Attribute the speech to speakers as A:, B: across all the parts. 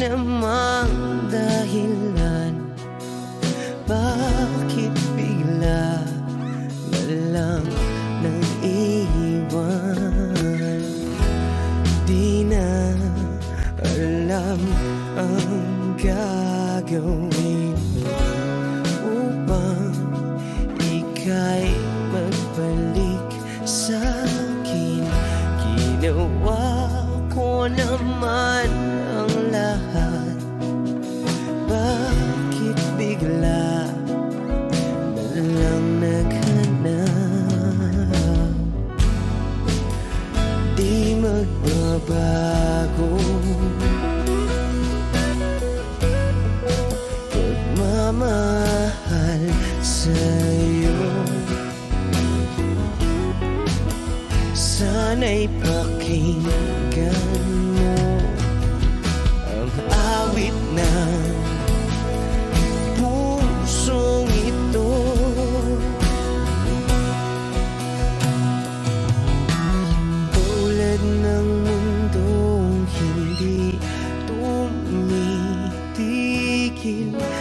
A: namang dahilan, bakit bigla na lang nang iwan? Di na alam ang gagawin upang ika'y magbalik sa'kin. Ginawa ko naman ang lahat, bakit bigla na lang naghanap? Di magbabago pagmamahal sa'yo. Sana'y pakinggan mo ang awit ng pusong ito. Tulad ng mundong hindi tumitigil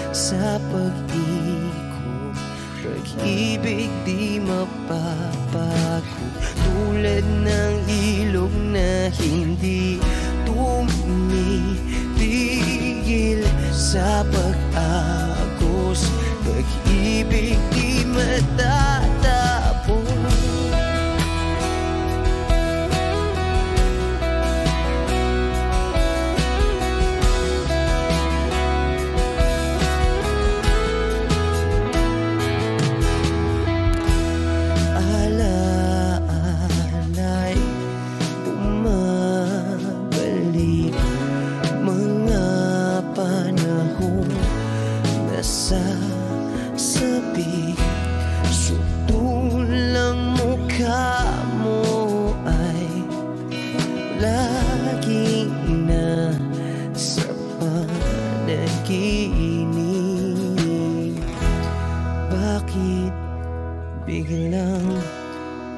A: sa pag-ikot, pag-ibig di mapapagod. Tulad ng ilog na hindi tumitigil sa pag-agos, pag-ibig di matatapos. Sasabi, sutulang mukha mo ay laging nasa panaginip. Bakit biglang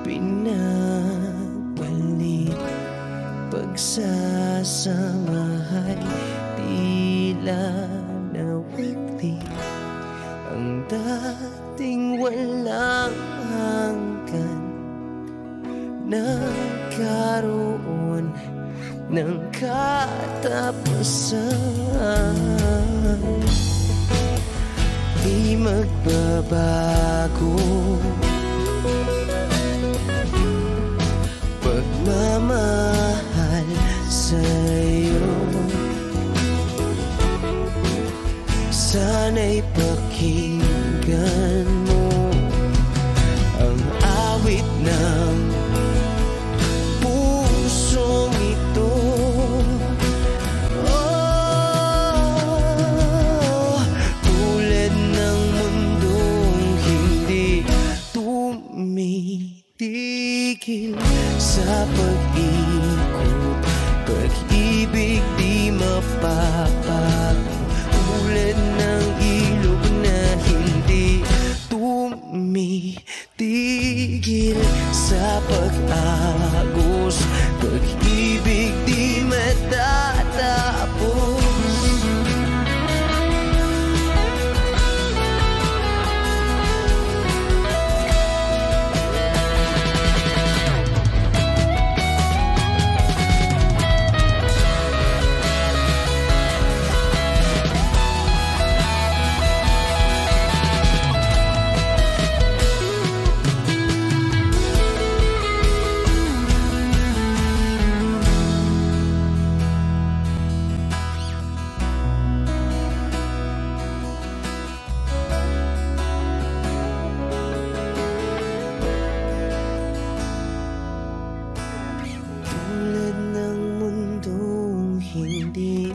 A: pinabalik? Pagsasamahay tila nawagli ang dating walang hanggan, nagkaroon ng katapusan. Di magbabago pagmamahal sa'yo. Sana'y pakinggan mo ang awit ng pusong ito. Oh, tulad ng mundong hindi tumitigil sa pag-ikot, pag-ibig di mapapagod. Tulad ng ilog na hindi tumitigil sa pag-agos, pag-ibig di matatapos. Hindi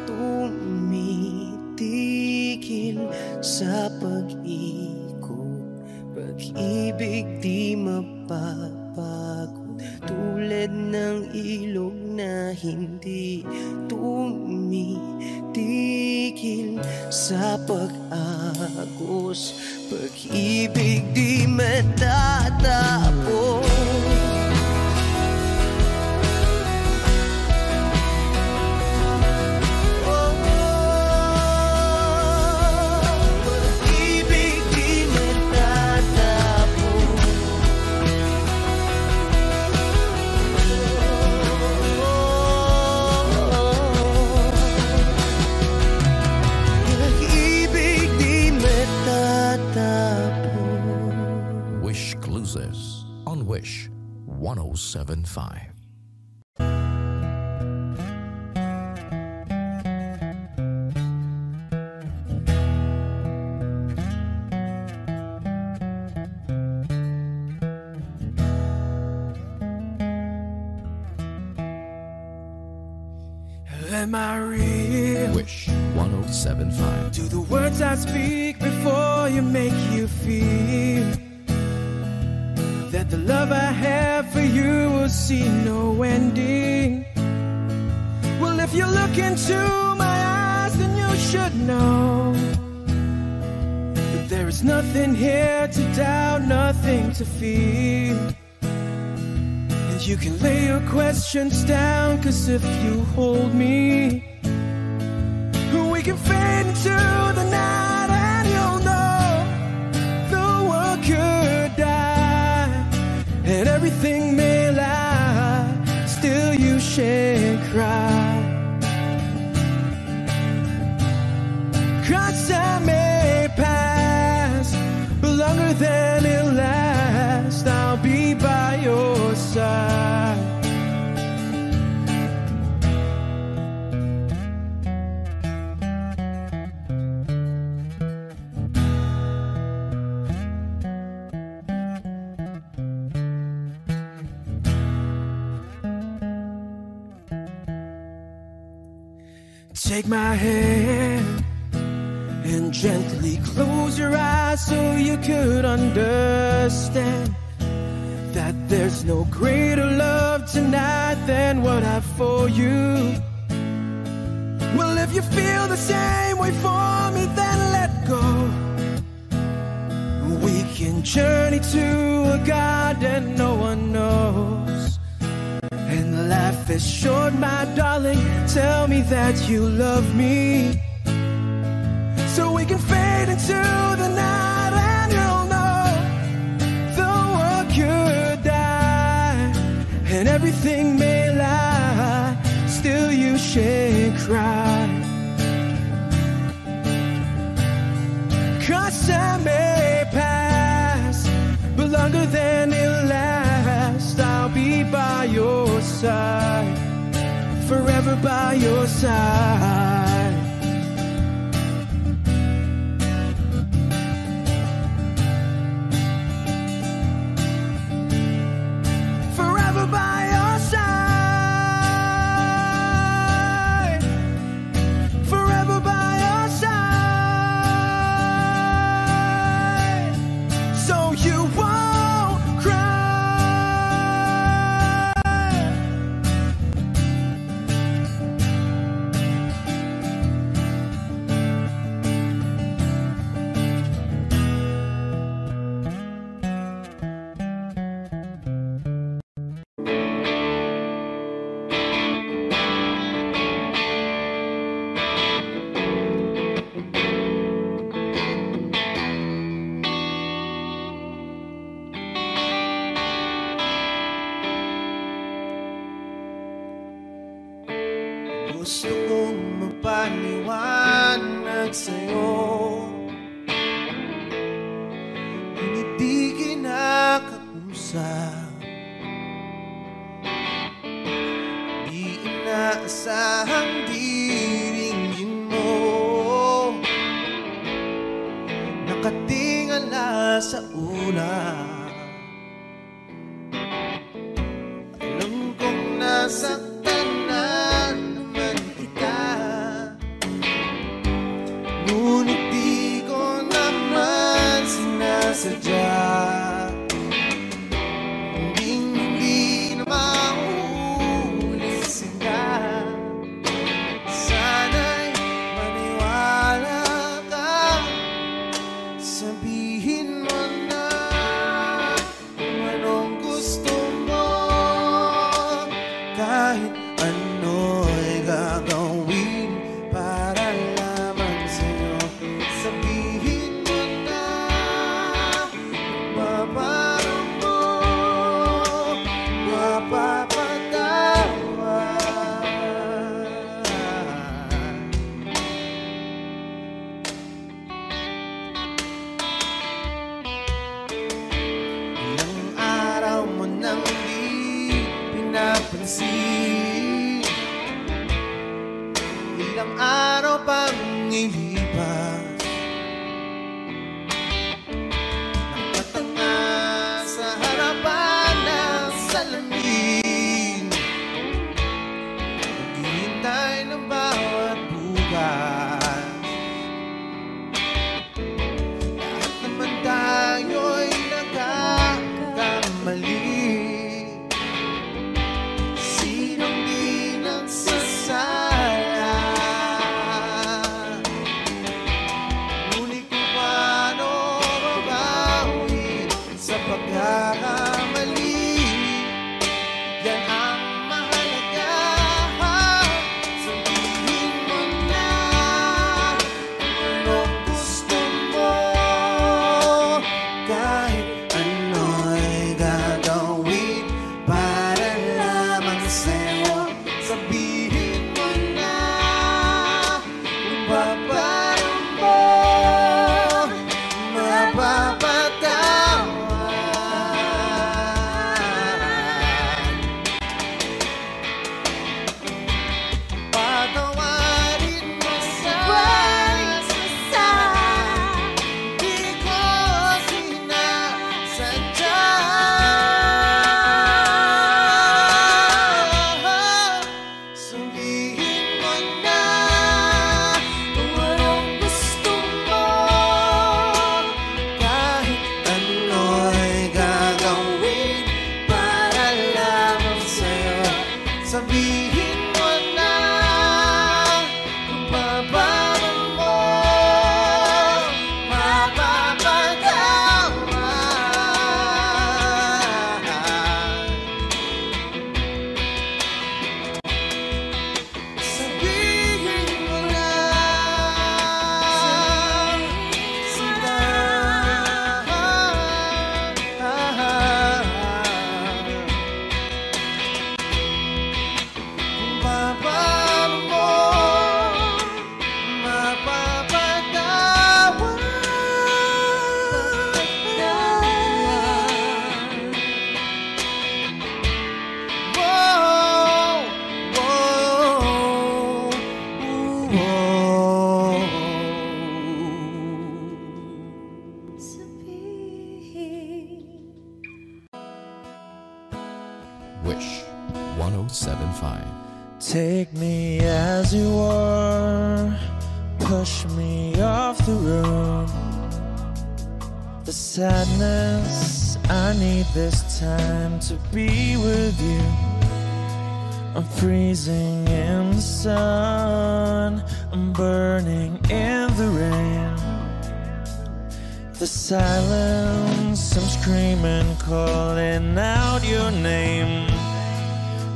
A: tumitigil sa pag-ikot, pag-ibig di mapapagod. Tulad ng ilog na hindi tumitigil sa pag-agos, pag-ibig di matatapos. Oh,
B: 1075.
C: Am I real?
B: Wish 1075.
C: Do the words I speak before you make you feel that the love I have for you will see no ending? Well, if you look into my eyes, then you should know that there is nothing here to doubt, nothing to feel. You can lay your questions down, 'cause if you hold me, we can fade into the night and you'll know the world could die and everything may lie, still you shan't cry. 'Cause time may pass, but longer than it lasts, I'll be by your side. Take my hand and gently close your eyes so you could understand that there's no greater love tonight than what I have for you. Well, if you feel the same way for me, then let go. We can journey to a garden no one knows. And life is short, my darling, tell me that you love me, so we can fade into the night and you'll know the world could die and everything may lie, still you shan't cry. 'Cause time may pass, but longer than it lasts, I'll be by your side, forever by your side. Forever by your side, forever by your side, so you won't cry. Gusto kong mapaliwanag sa'yo, ngunit di kinakausap. Di inaasahang diringgin mo, nakatingala sa ulap. Alam kong nasaktan na naman kita, ngunit di ko naman sinasadya. Hindi na maulit sila, sana'y maniwala ka, sabihin mo na
D: ilang araw pang ilipas, nakatanga sa harapan ng salamin, naghihintay ng bawat bukas. Lahat naman tayo'y nagkakamali. Sinong di nagsasala? Ngunit kung paano mabawi sa pagkakamali, yan ang mahalaga. Sabihin mo na kung anong gusto mo, kahit ano'y gagawin para lamang sa'yo. Sabihin mo na kung paano mo mapapatawan. Patawarin mo sa di ko sinasadya. Sabihin mo na kung anong gusto mo, kahit ano'y gagawin para lamang sa'yo. Sabihin mo na kung paano mo mapapatawan. Sabihin mo na sila. Kung paano mo mapapatawan. Whoa, whoa, whoa.
B: Wish 1075.
C: Take me as you are, push me off the room. The sadness, I need this time to be with you. I'm freezing in the sun, I'm burning in the rain. The silence, I'm screaming, calling out your name.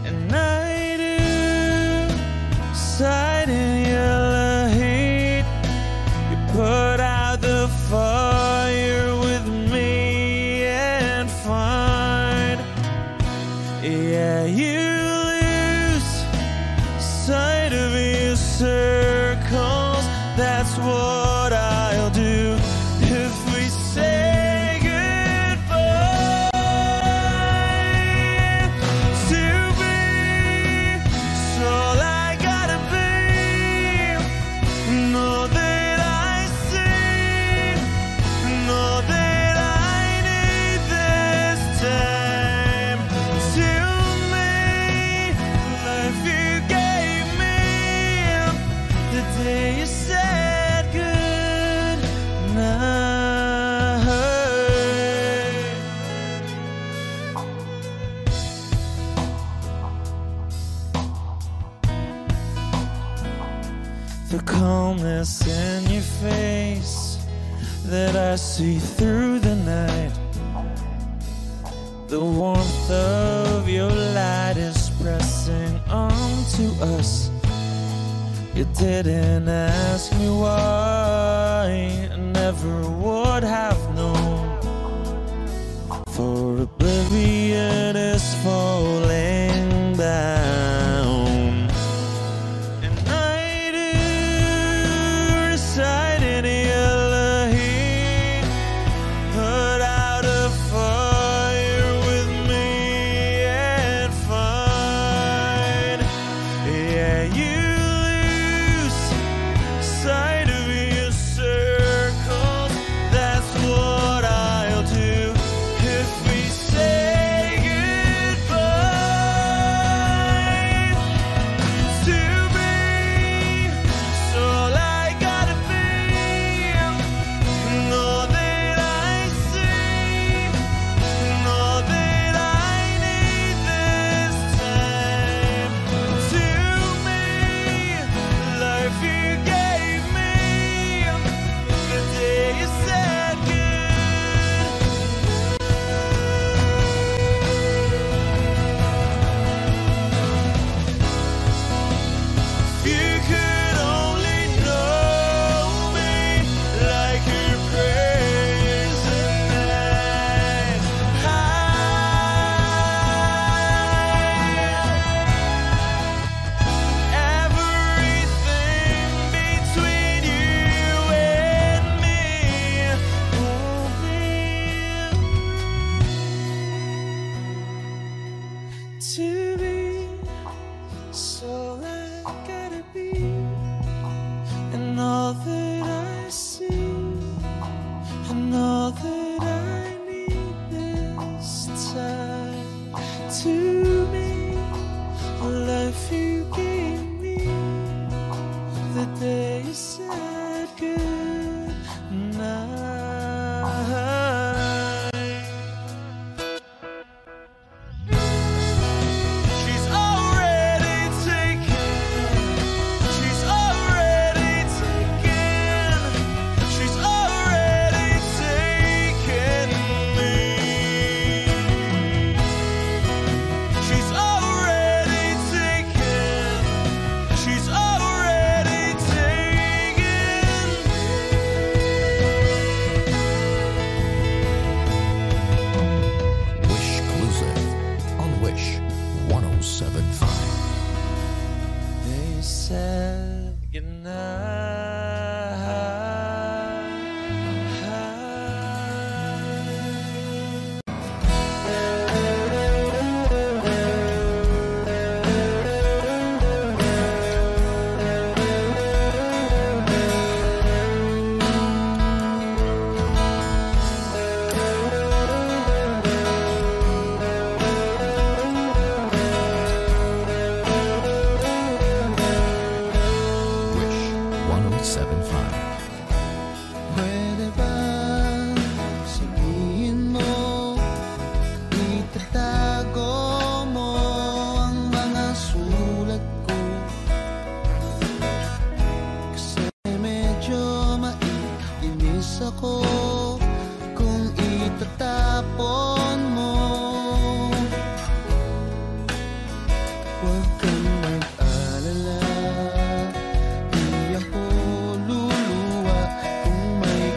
C: And I do side in yellow heat. You put out the fire with me and find. Yeah, you lose sight of your circles. That's what I'll do if we say goodbye. To be, it's all I gotta be. Know that I see, know that I need this time. To me, life you gave me the day you said good night. The calmness in your face that I see through the night. The warmth of your light is pressing onto us. You didn't ask me why, I never would have known. For oblivion is falling down. And I do reside in yellow heat. Put out a fire with me and find. Yeah, you lose
D: the day you said goodnight. She's already taken. She's already taken. She's already taken me. She's already taken. She's already taken me.
B: Wish Exclusive on Wish 1075.
D: They said goodnight.
B: Wish 1075.
D: Pwede ba sabihin mo, itatago mo ang mga sulat ko? Kasi medyo maiinis ako kung itatapon mo. Huwag kang mag-alala, di ako luluwa kung may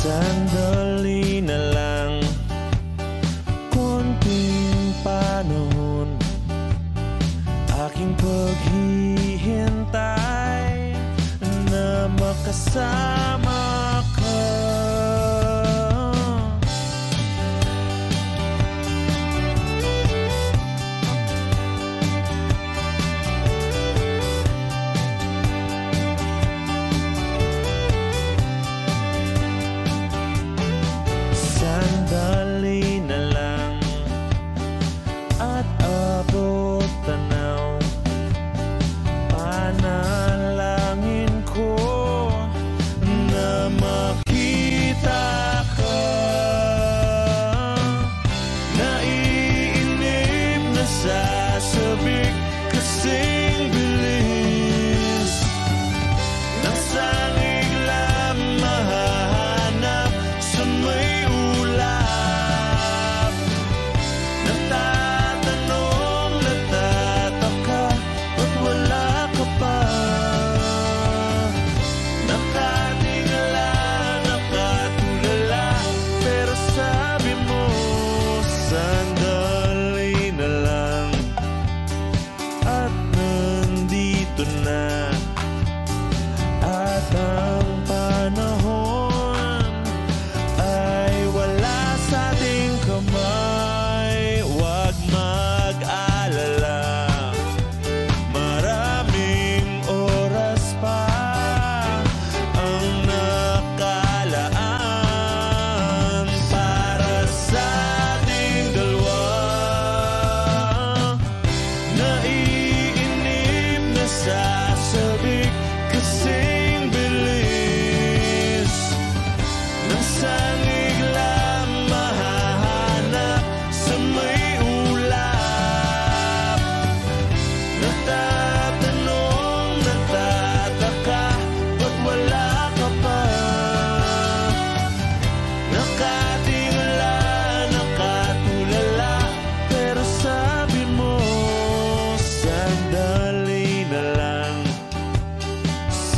E: Sandali na lang, konting panahon, aking paghihintay na makasama ka. Sandali na lang at abot tanaw, panalangin ko na makita ka. Naiinip na sasabik kasing bilis ng sangig lang mahahanap sa may ulap. Natatanong, natataka, ba't wala ka pa? Nakatingala, nakatulala, pero sabi mo, sandali na lang at nandito na. At ang panahon ay wala sa ating kamay. Huwag mag-alala, maraming oras pa ang nakalaan para sa ating dalawa. Naiinip na sasabik kasing bilis ng sangig lang mahahanap sa may ulap. Natatanong, natataka, ba't wala ka pa? Nakatingala, nakatulala, pero sabi mo, sandali na lang.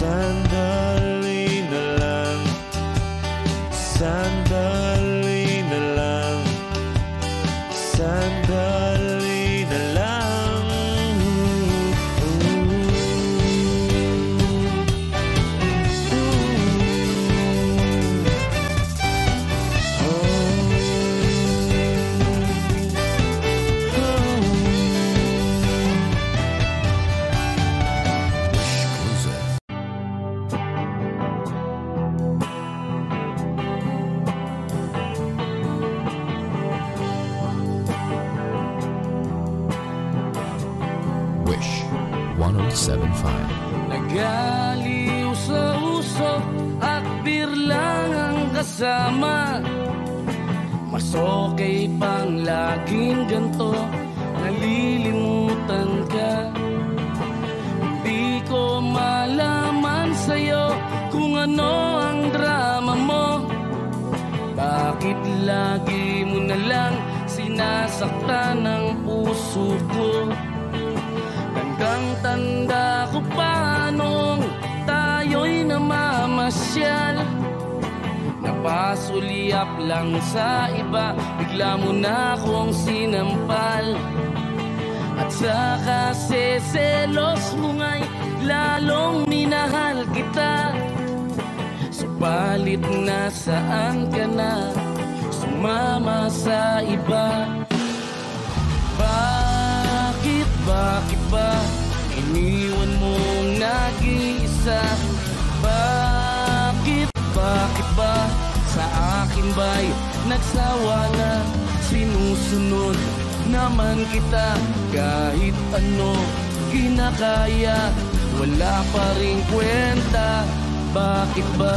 E: Sandali na lang, sandali na lang, sandali na lang.
B: Wish 1075.
F: Nagaliw sa uso at birlang ang kasama. Mas okay pang laging ganto, nalilimutan ka. Hindi ko malaman sa'yo kung ano ang drama mo. Bakit lagi mo na lang sinasaktan ang puso ko? Tandang-tanda ko pa nung tayo'y namamasyal. Napasulyap lang sa iba, bigla mo na akong sinampal. At saka selos mo nga'y lalong minahal kita. Subalit nasaan ka na, sumama sa iba. Bakit ba iniwan mong nag-iisa? Bakit ba sa akin ba'y nagsawa na? Sinusunod naman kita kahit ano kinakaya, wala pa ring kwenta. Bakit ba?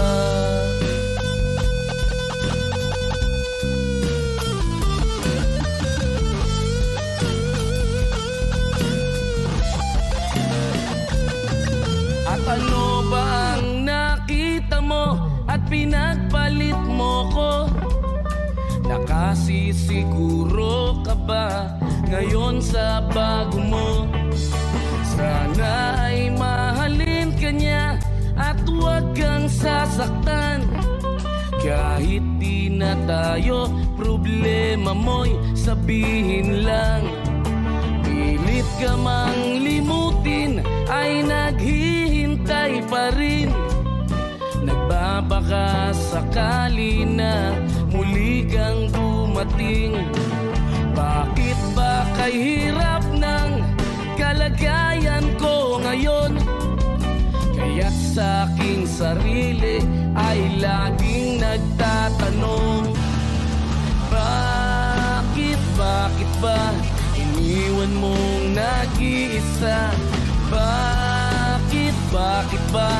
F: At ano ba ang nakita mo at pinagpalit mo ko? Nakasisiguro ka ba ngayon sa bago mo? Sana ay mahalin ka niya at huwag kang sasaktan. Kahit di na tayo, problema mo'y sabihin lang. Pilit ka mang limutin, ay naghihintay pa rin. Nagbabaka sakali na muli kang dumating. Bakit ba kay hirap ng kalagayan ko ngayon? Kaya't sa aking sarili ay laging nagtatanong, bakit ba iniwan mong nag-iisa? Bakit ba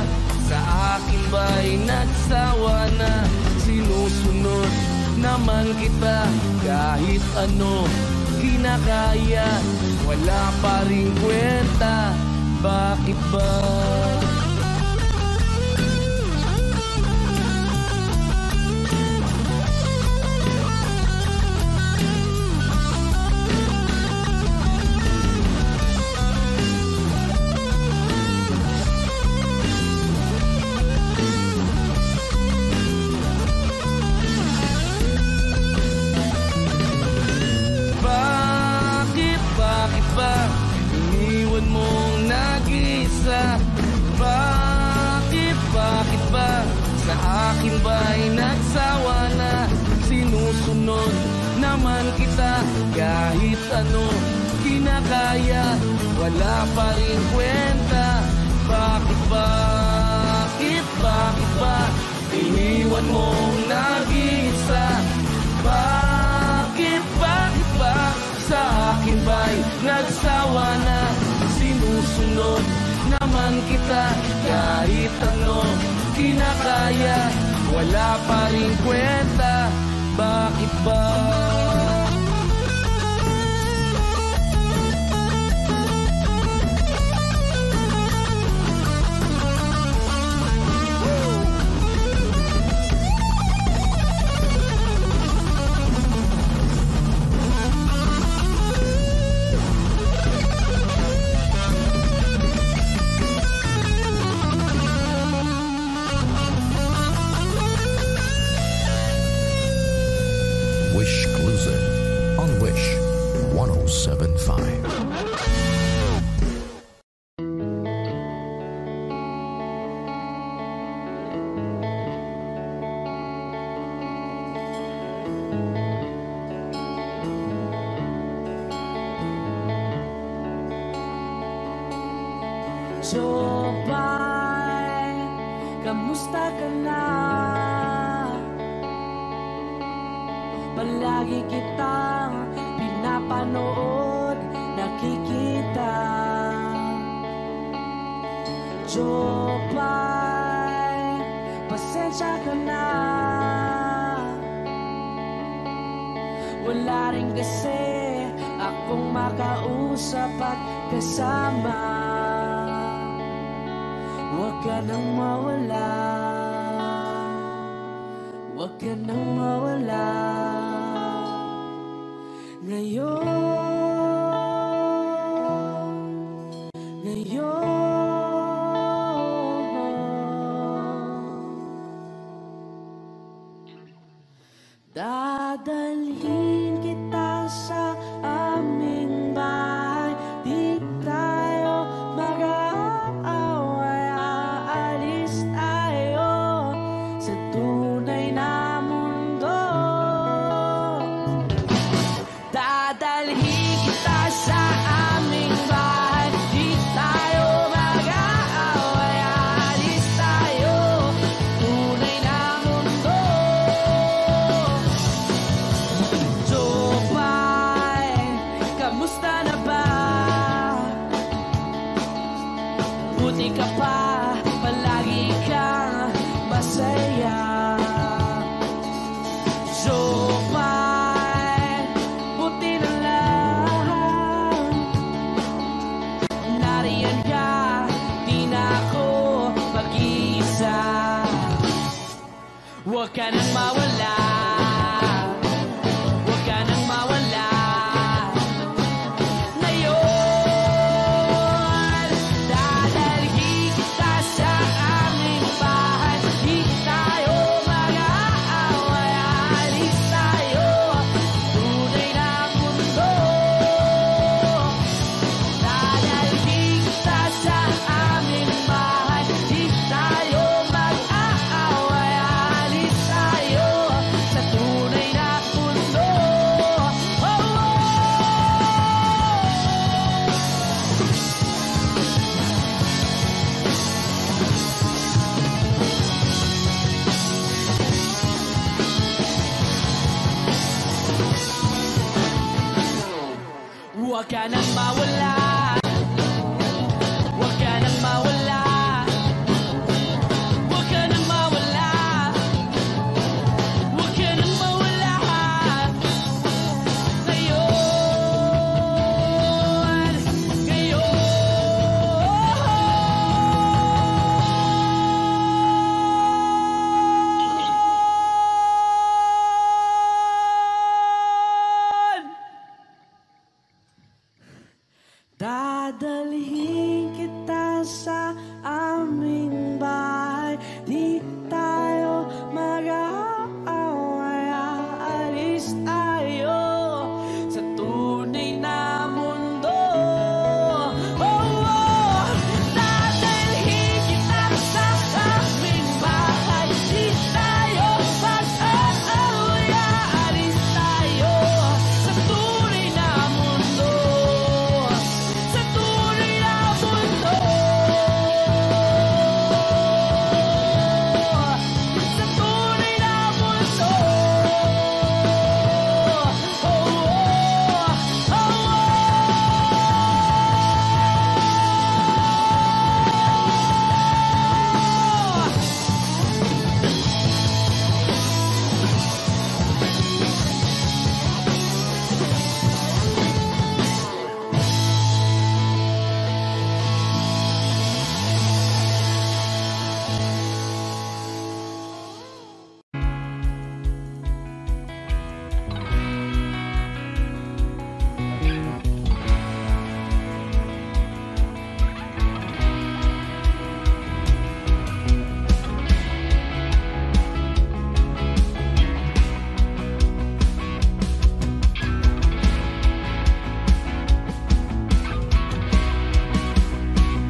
F: sa akin ba'y nagsawa na? Sinusunod naman kita kahit ano kinakaya, wala pa rin kwenta. Bakit ba? Iniwan mong nag-isa? Bakit ba sa akin ba'y nagsawa na? Sinusunod naman kita kahit ano kinakaya, wala pa rin kwenta. Bakit ba iniwan mong nag-isa? Bakit ba sa akin ba'y nagsawa na? Sinusunod naman kita kahit ano kinakaya, wala pa rin kwenta. Bakit ba?
B: Wish Closer on Wish 107.5.
G: Jopay, kamusta ka na? Palagi kitang pinapanood, nakikita. Jopay, pasensya ka na. Wala rin kasi akong makausap at kasama. Huwag ka nang mawala, huwag ka nang mawala. Dadalhin kita sa aming bahay, di tayo mag-aaway, aalis tayo sa tunay na mundo. Dadalhin kita sa aming bahay, di tayo mag-aaway, aalis tayo tunay na mundo. Jopay, kamusta na ba? Buti ka pa, palagi kang masaya. Jopay, buti na lang nariyan ka, di na ako mag-iisa. Huwag ka nang mawala, huwag ka nang mawala. Ngayon, dadalhin kita sa aming bahay, di tayo mag-aaway. Huwag ka nang mawala. Huwag ka nang mawala. Huwag ka nang mawala. Huwag ka nang mawala. Ngayon, ngayon. Dadalhin kita sa aming bahay. Di tayo mag-aaway. Aalis tayo sa tunay na mundo. Oh, oh. Dadalhin kita sa aming bahay. Di tayo mag-aaway. Aalis tayo sa tunay na mundo. Sa tunay na mundo. Sa tunay na mundo. Oh, oh, oh,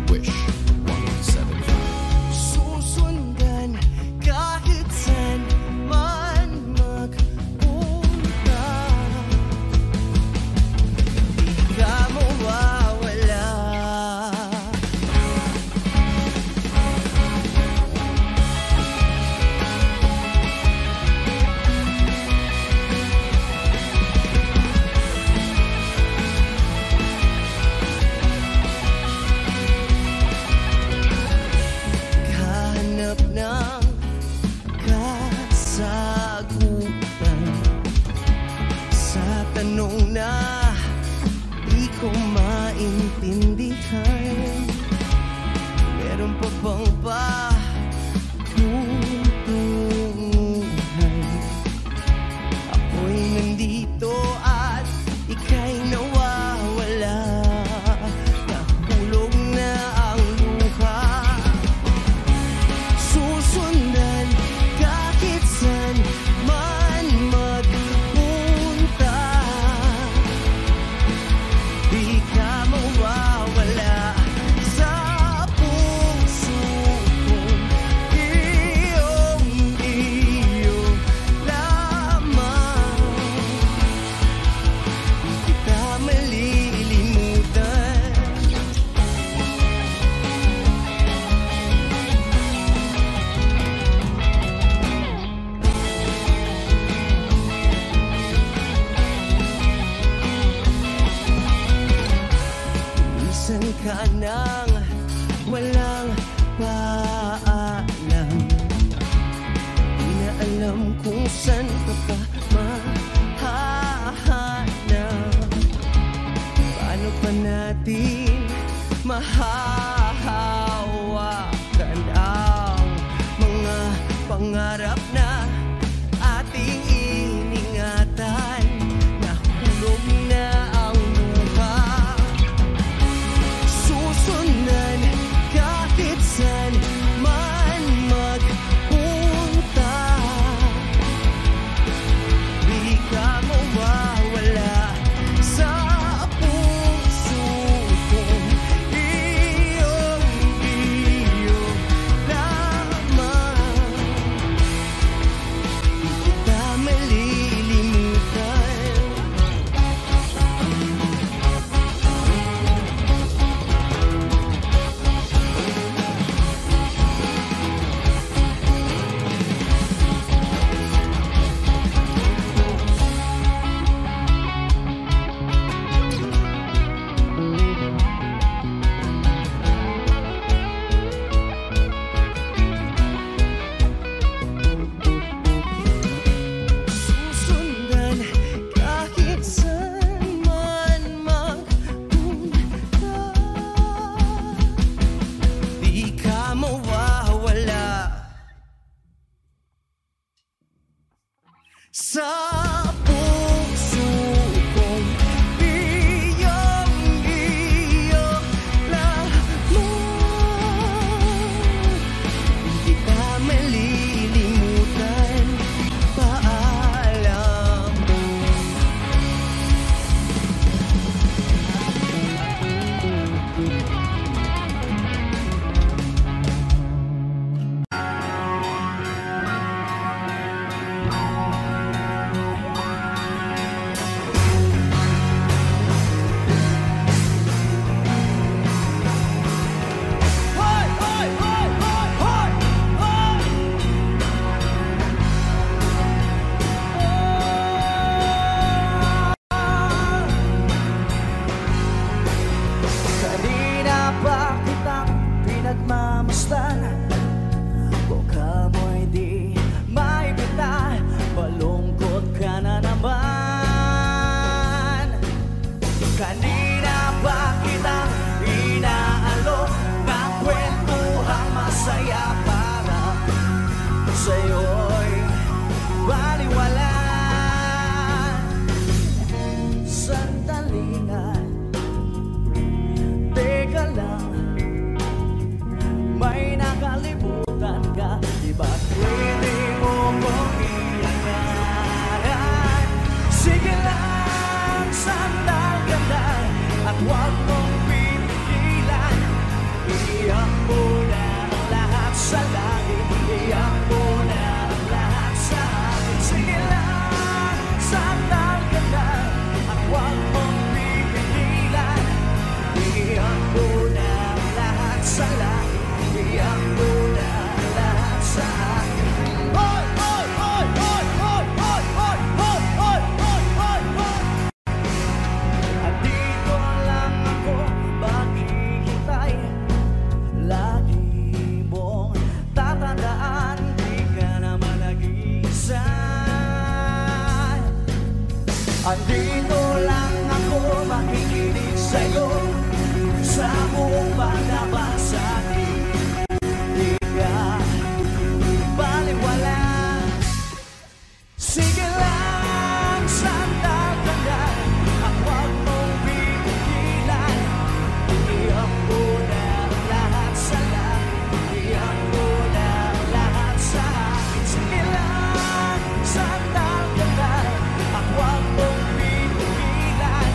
B: Wish 107.5.
A: Susundan kahit saan man magpunta. Di ka mawawala. Kahanap ng kasagutan sa tanong na di ko maintindihan. Meron pa bang patutunguhan? Ako'y nandito at ika'y nawawala. Nahulog na ang luha. Susundan kahit saan man magpunta. Di ka mawawala sa puso kong iyong-iyo lamang. Di kita malilimutan. Minsan ka nang walang paalam. Di na alam kung saan ka pa mahahanap. Paano pa natin mahahawakan ang mga pangarap na ating iningatan? Nahulog na ang luha. Susundan kahit saan man magpunta. Di ka mawawala sa puso kong iyong-iyo
D: Sa puso kong iyong-iyo lamang, hindi ka malilimutan, paalam mo. Kanina pa kitang pinagmamasdan, mukha mo'y di maibitan, malungkot ka na naman. Kanina pa kitang inaalok ng kwentuhang masaya para sa'yo'y baliwala. Sandali nga, teka lang, may nakalimutan ka, di ba't pwede mo kong iangaran? Sige lang, sandal ka lang, at huwag mong pipigilan. Iyak mo na ang lahat sa langit, iyak mo na ang lahat sa akin. Sige lang, sandal ka lang, at huwag mong pipigilan. Iyak mo na ang lahat sa langit, iyak mo na ang lahat sa akin. Hoy! Hoy! Hoy! Hoy! Hoy! Hoy! Hoy! Hoy! Hoy! Hoy! Hoy! Hoy! Andito lang ako maghihintay, lagi mong tatandaan, di ka naman nag-iisa. Andito lang ako makikinig sa'yo, sa buong pagbabasa, di ka baliwala. Sige lang, sandal ka lang, at huwag mong pipigilan. Iyak mo na ang lahat sa langit, iyak mo na ang lahat sa akin. Sige lang, sandal ka lang, at huwag mong pipigilan.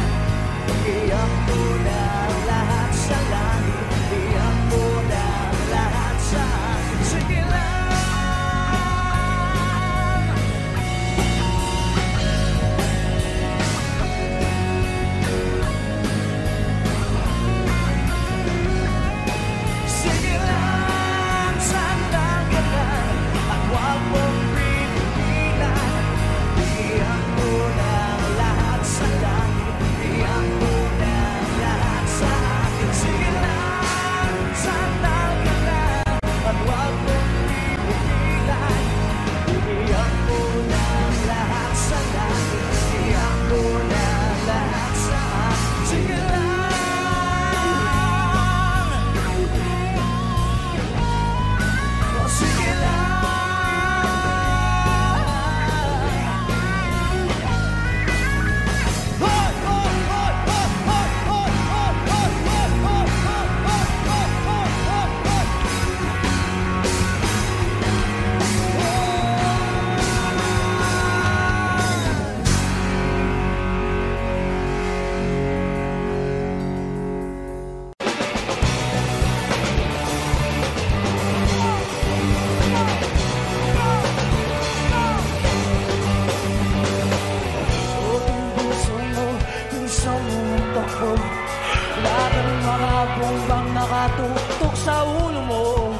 D: Iyak mo na ang lahat sa langit, iyak mo na ang lahat sa akin. Sige lang. Sige lang, sandal ka lang, at huwag mong pipigilan. Iyak mo na ang lahat sa langit, iyak mo na ang lahat sa akin. Sige lang, sandal ka lang, at huwag mong pipigilan. Iyak mo na ang lahat sa langit, iyak mo na ang lahat sa akin. Sige lang. Oh, sige lang. Hoy! Hoy! Hoy! Hoy! Hoy! Hoy! Hoy! Hoy! Hoy! Hoy! Hoy! Hoy! Hoy! Hoy! Puso mong takbo, lahat ng mga bombang nakatutok sa ulo mo.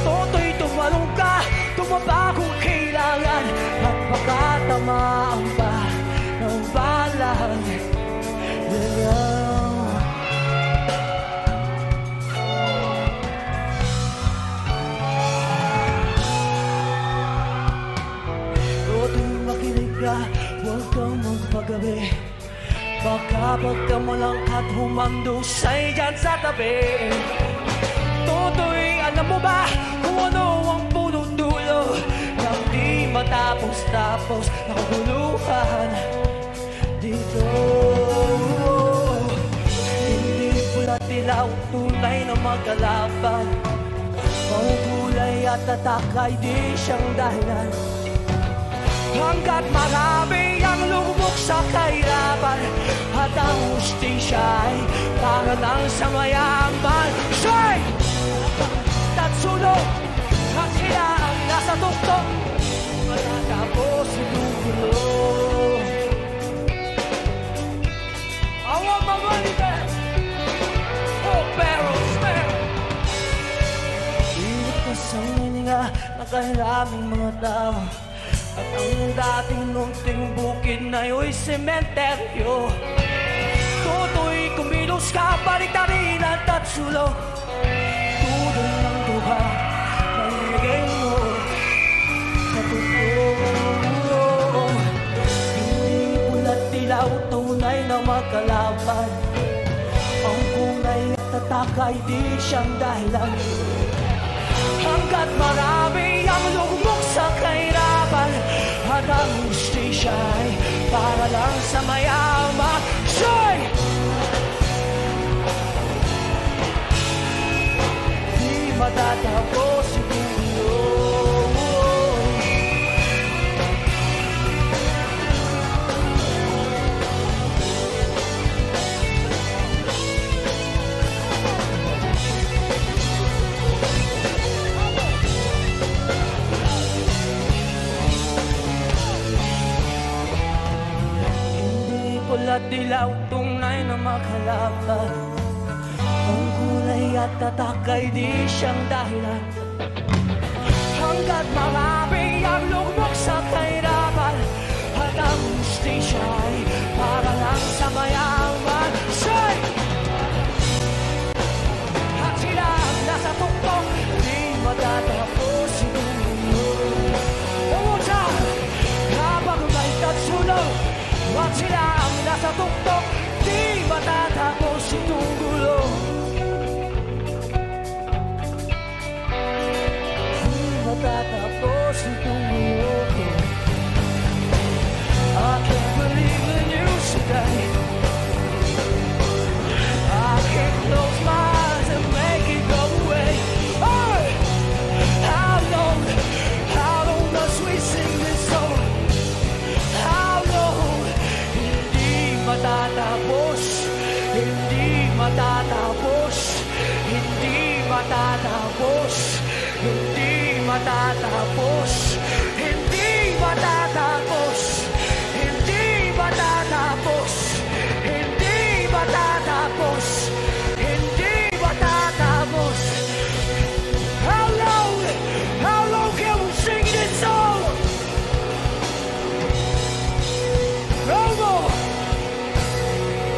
D: Toto'y tumalong ka, tumaba kung kailangan, at baka tamaan pa ng balang ilaw. Toto'y makinig ka, huwag kang magpagabi, baka pagkamulangkat humandusay dyan sa tabi. Toto'y alam mo ba kung ano ang punong dulo ng di matapos-tapos nakaguluhan dito. Hindi pula't dilaw, tunay na magkalaban. Maukulay at tatak ay di siyang dahilan. Hanggat marami ang lubog sa kahirapan, at ang hustisya ay para lang sa mayaman. Say! Tatsulog at sila ang nasa tuktok, matatapos itong gulo. I want my money back. Oh, barrels, barrels. Ilit na sa hininga ng kahiraming mga tao, at ang dating nunting bukid na yo'y sementeryo. Tuto'y kumilos ka, baliktarin at tatsulog. Tudol ng duha na iligay mo sa totoo. Hindi pula't dilaw, tunay na magkalaban. Ang kulay at tatak ay di siyang dahilan. Hanggat marami ang lugmok sa kahirapan, at ang hustisya ay para lang sa mayaman. Say! Di matatapos itong gulo. Pula't dilaw, tunay na makalaban. Ang kulay at tatak ay di siyang dahilan. Hanggat marami ang lugmok sa kahirapan, at ang hustisya ay para lang sa mayaman. Say! At sila ang nasa tuktok, di matatapos itong mundo. One more time! Habang may tatsulog, at sila ang nasa tuktok, di matatapos itong gulo. Di matatapos itong gulo. I can't believe the news today. I can't close my eyes and make it go away. Hey! How long must we sing this song? How long? Matatapos, hindi matatapos, hindi matatapos, hindi matatapos, hindi matatapos, hindi matatapos, hindi matatapos, hindi matatapos. How long can we sing this song? No more.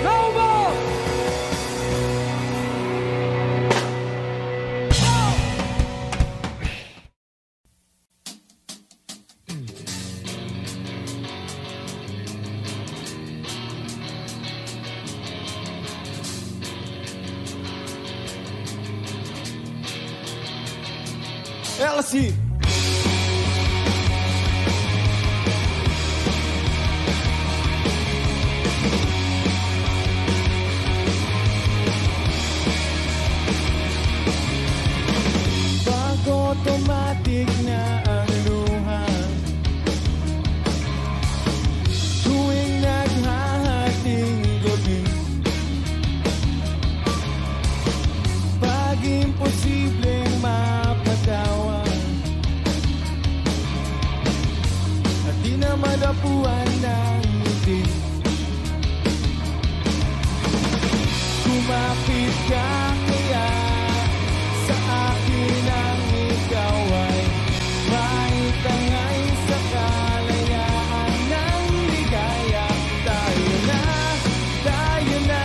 D: No more!
C: LC. Automatic na ang luha tuwing naghahating gabi. Pag imposibleng mapatawan at di na malapuan ng ngiti, kumapit ka kaya sa akin ang ikaw ay maitangay sa kalayaan ng ligaya. Tayo na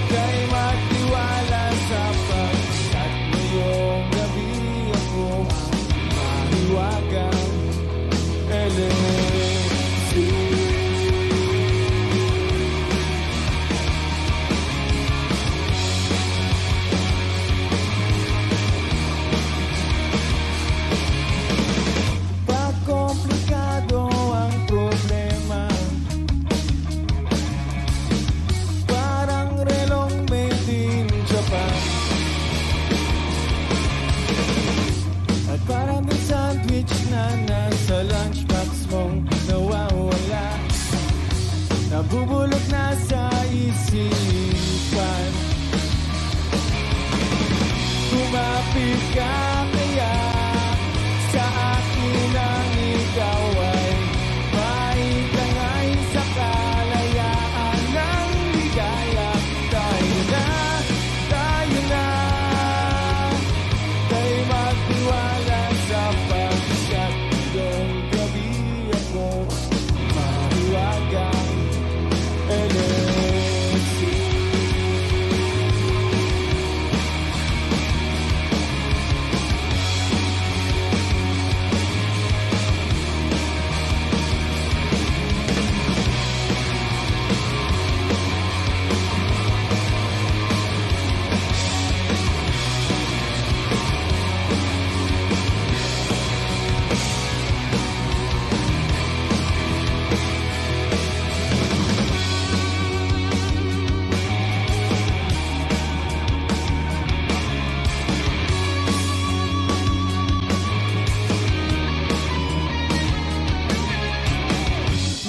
C: kay magtiwala sapagkat ngayong gabi ako ang mahiwagang LC. isipan. Kumapit ka kaya sa akin ang ikaw ay maitangay sa kalayaan ng ligaya. Tayo na, tayo magtiwala sapagkat ngayong gabi ako mahiwagang LSC.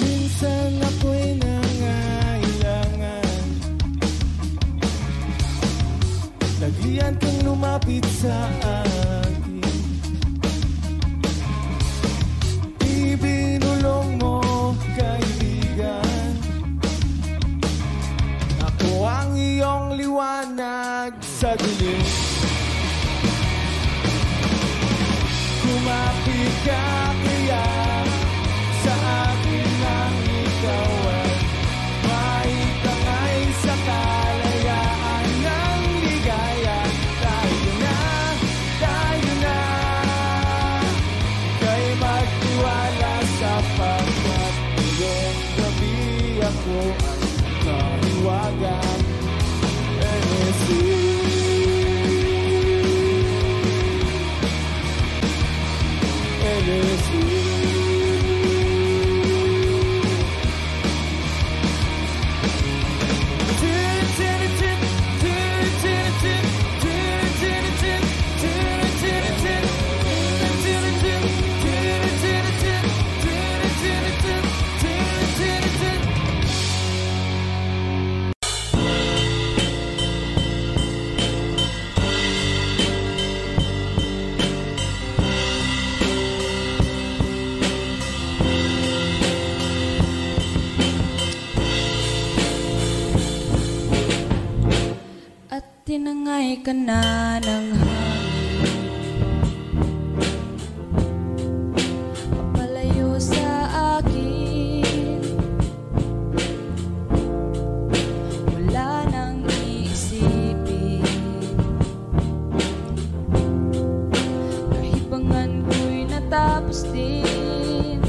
C: Minsan ako'y nangailangan, naglian kang lumapit sa akin. Ibinulong mo, kaibigan, ako ang iyong liwanag sa dilim. Kumapit ka kaya sa akin ang ikaw ay maitangay sa kalayaan ng ligaya. Tayo na, kay magtiwala sapagkat ngayong gabi ako ay mahiwagang LSC.
G: Tinangay ka na ng hangin, papalayo sa akin. Wala nang iisipin, kahibangan ko'y natapos din.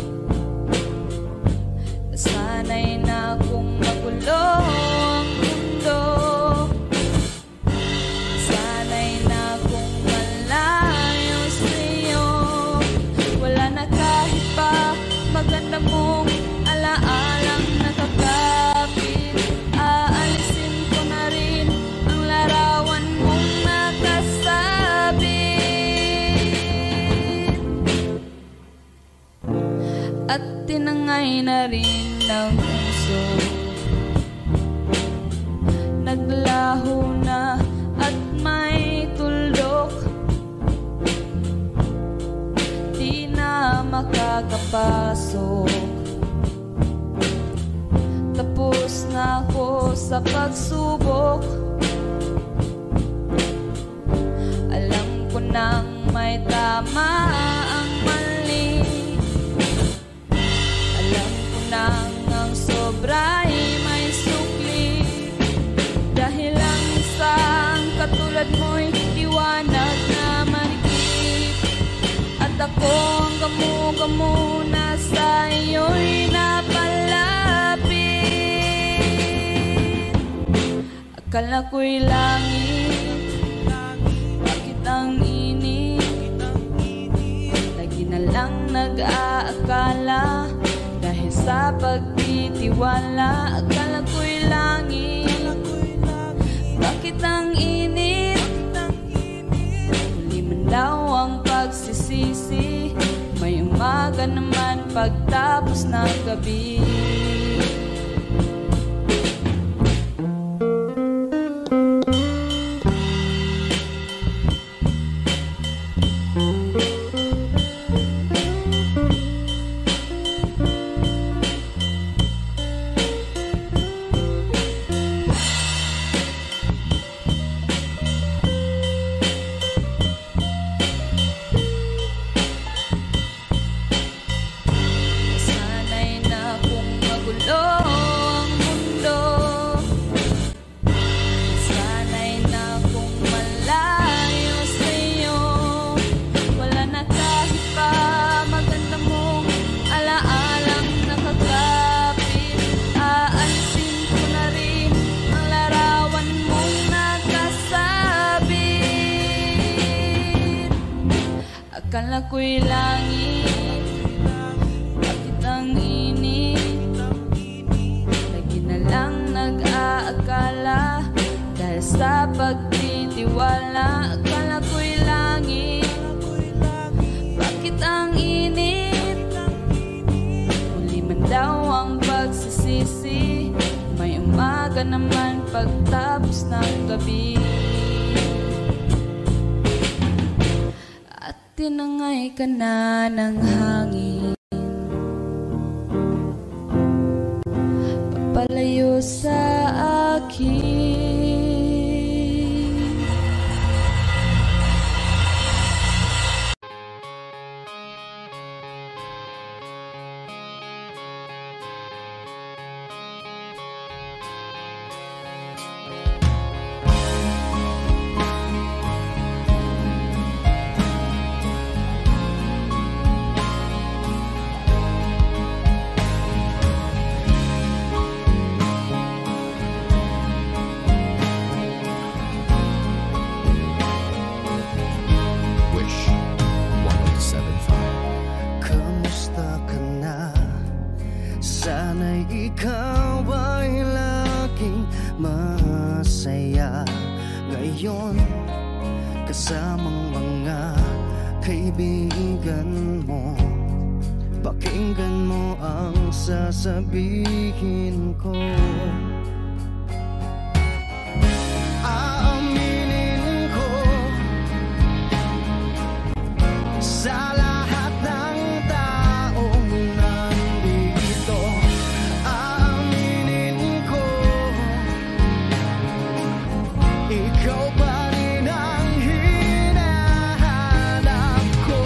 G: Nasanay na akong magulo ang mundo, maganda mong alaalang nakakapit. Aalisin ko na rin ang larawan mong nakasabit, at tinangay na rin ng puso. Naglaho na at may tuldok, di na makakapasok. Tapos na ako sa pagsubok, alam ko nang may tama ang mali. Alam ko nang ang sobra'y may sukli, dahil ang isang katulad mo'y liwanag na marikit. At ako ang gamu-gamu na sa iyo'y napalapit. Akala ko'y langit, bakit ang init? Lagi na lang nag-aakala, dahil sa pagtitiwala. Akala ko'y langit, bakit ang init? Huli man daw ang pagsisisi, may umaga naman pagtapos ng gabi. Akala ko'y langit, bakit ang init? Lagi na lang nag-aakala dahil sa pagtitiwala. Akala ko'y langit, bakit ang init? Huli man daw ang pagsisisi, may umaga naman pagtapos ng gabi. Tinangay ka na ng hangin, papalayo sa akin.
A: Ikaw ay laging masaya ngayon, kasamang mga kaibigan mo. Pakinggan mo ang sasabihin ko. Aaminin ko sa lahat ng taong nandito. Ikaw pa rin ang hinahanap ko.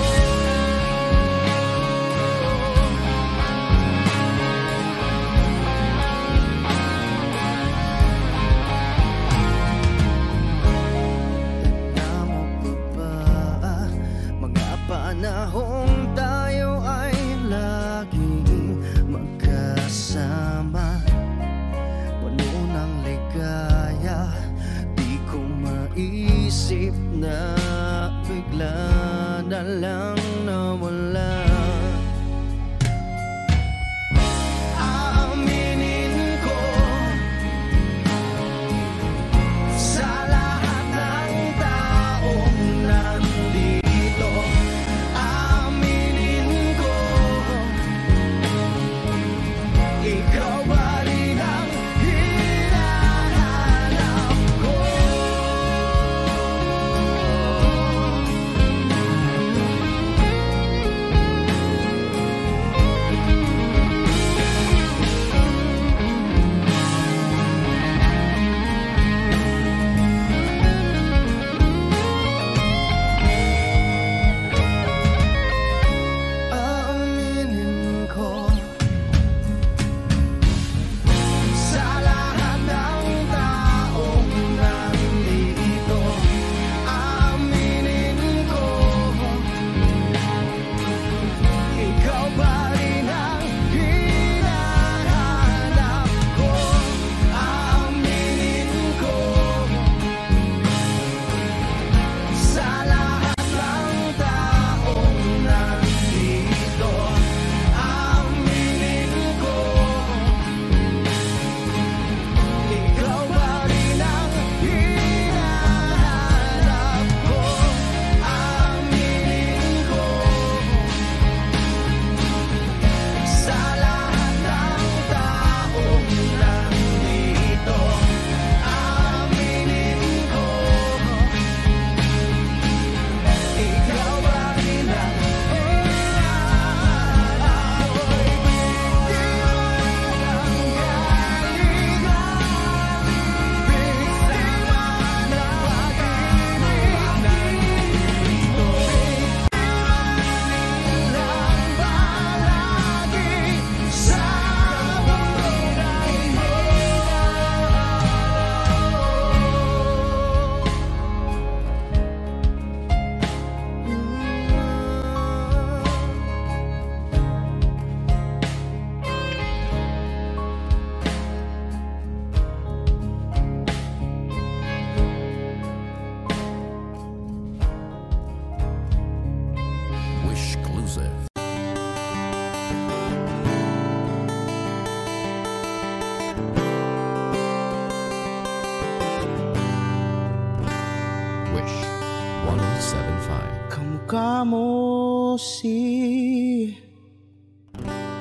C: kamo si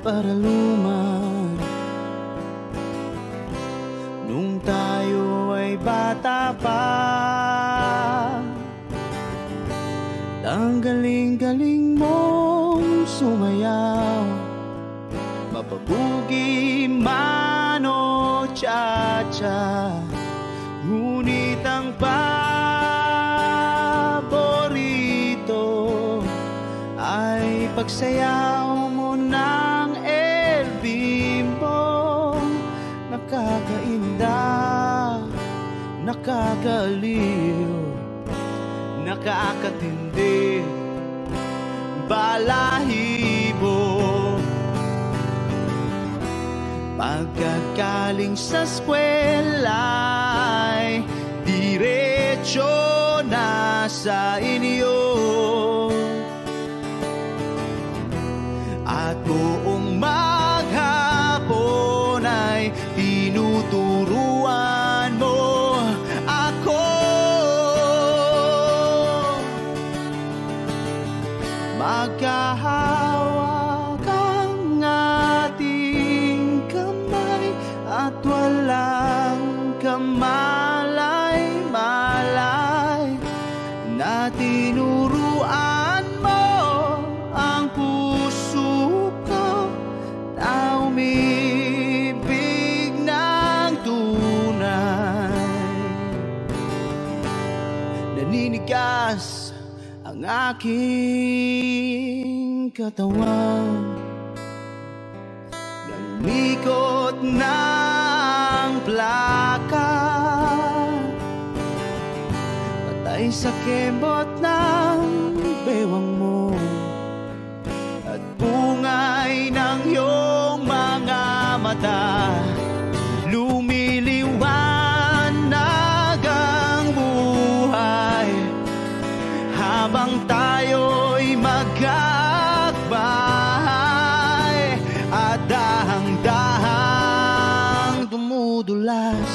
C: paraluman nung tayo ay bata pa. Ang galing-galing mong sumayaw, mapabugi man o cha-cha, ngunit ang paborito ay pagsayaw mo ng El Bimbo. Nakakainda, nakakaliw, nakakatindi, balahibo. Pagkagaling sa eskwela'y diretso na sa inyo, at buong maghapon ay tinuturuan mo ako. Magkahawak ang ating kamay at walang kamalay-malay, na tinuruan mo ang puso ko na umibig ng tunay. Naninigas ang aking katawan, nangikot ng plaka, patay sa kembot ng bewang mo at bungay ng iyong mga mata. Lumiliwanag ang buhay habang tayo'y magkakbahay, at dahang-dahang dumudulas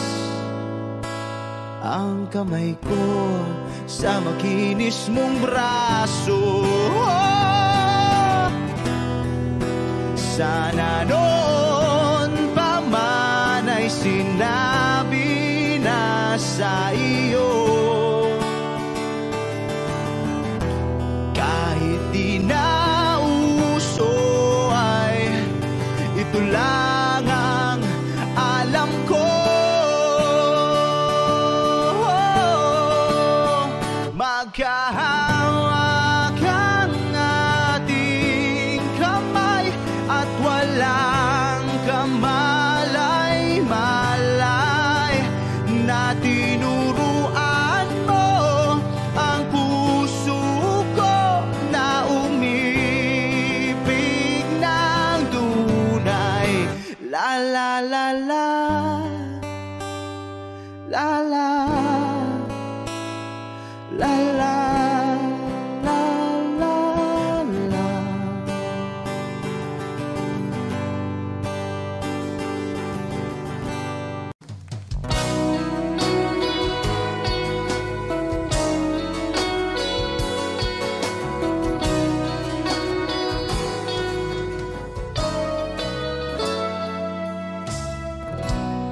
C: ang kamay ko sa makinis mong braso. Sana noon pa man ay sinabi na sa iyo, kahit di na uso ay ito lang ang alam ko. Magkahawak ang ating kamay at walang kamalay-malay, na tinuruan mo ang puso ko na umibig ng tunay. La la la la, la la, la la, la la, la.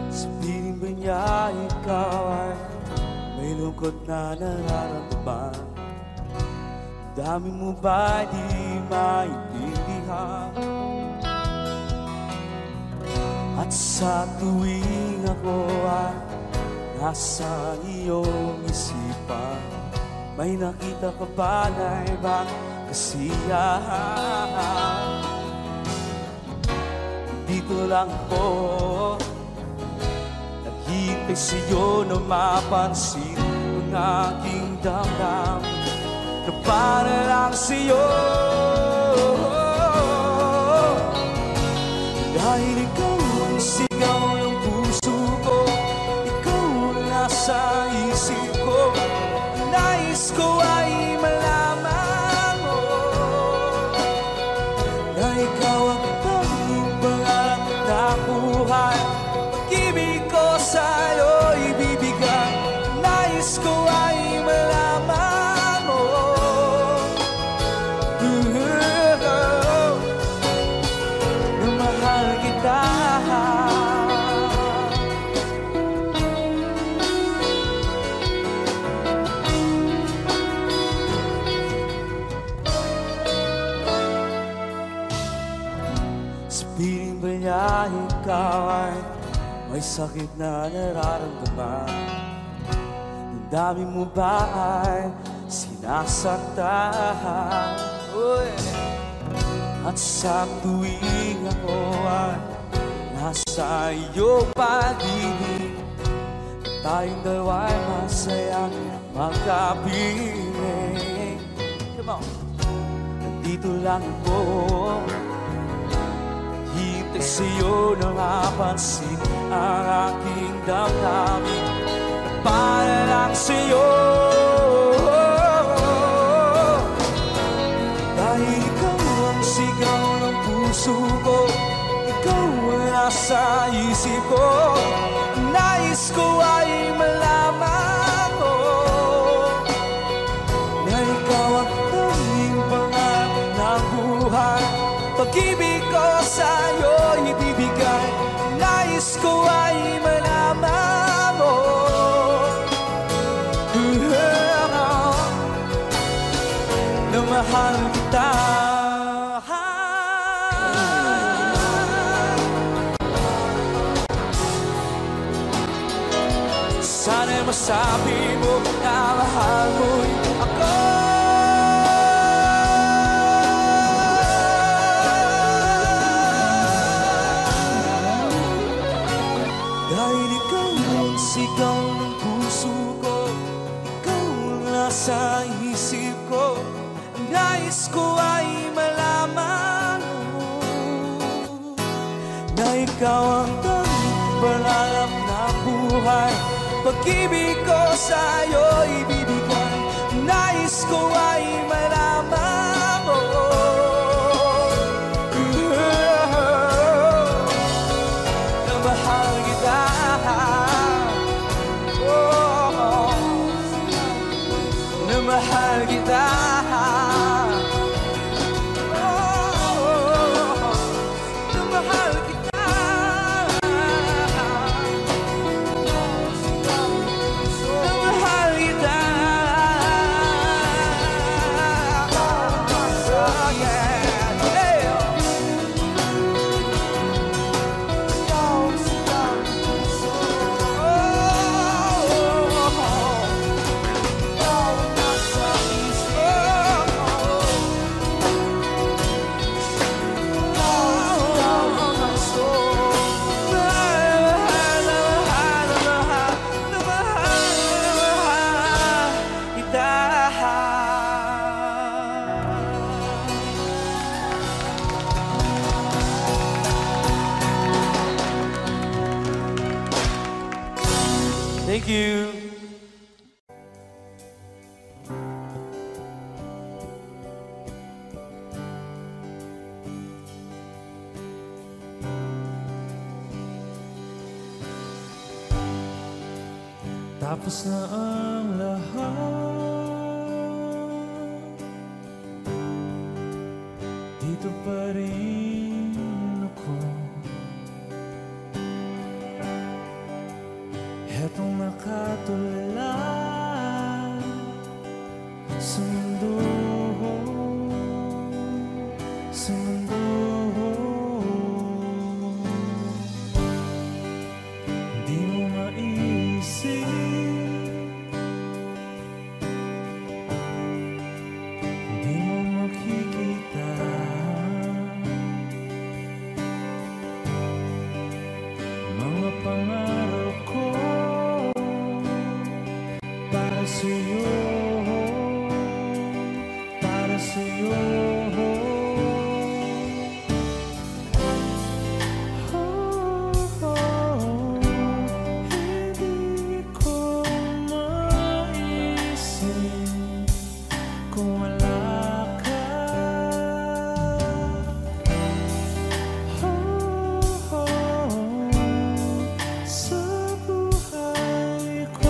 D: Sabihin ba niya ikaw ay may lungkot na nararamdaman? Dami mo ba di maintindihan? At sa tuwing ako ay nasa iyong isipan, may nakita ka ba na ibang kasiyahan? Dito lang ako, naghihintay sa'yo na mapansin ang aking damdamin, na para lang sa'yo. Dahil ikaw ang sigaw ng puso ko, ikaw ang nasa isip ko, ang nais ko ay malaman mo na ikaw ang tanging pangarap na buhay. Pag-ibig ko sa'yo ibibigay, nais ko ay malaman mo Sa piling ba niya ikaw ay may sakit na nararamdaman? Ang dami mo ba ay sinasaktan? At sa tuwing ako ay nasa iyong pag-ibig, tayong dalawa'y masayang magkapiling. Come on! Nandito lang ako, hintay sa'yo na mapansin ang aking damdamin. Para lang sa'yo, dahil ikaw ang sigaw ng puso ko, ikaw ang nasa isip ko. Nais ko ay malaman mo na ikaw ang tanging pangarap ng buhay. Pag-ibig ko sa'yo ibibigay. Nais ko ay malaman mo na mahal kita. Sana'y masabi mo na mahal mo'y ako. Dahil ikaw ang sigaw ng puso ko, ikaw ang nasa isip ko. Ang nais ko ay malaman mo na ikaw ang tanging pangarap ng buhay. Pag-ibig ko sa'yo ibibigay. Nais ko ay malaman mo na mahal kita. Na mahal kita. Na mahal kita. Thank you.
C: Tapos na ang lahat, dito pa rin ako. Hetong nakatulala sa mundo, sa mundo. Di mo maisip, di mo makikita mga pangarap ko para sa'yo, para sa'yo. Hindi ko maisip kung wala ka. Sa buhay ko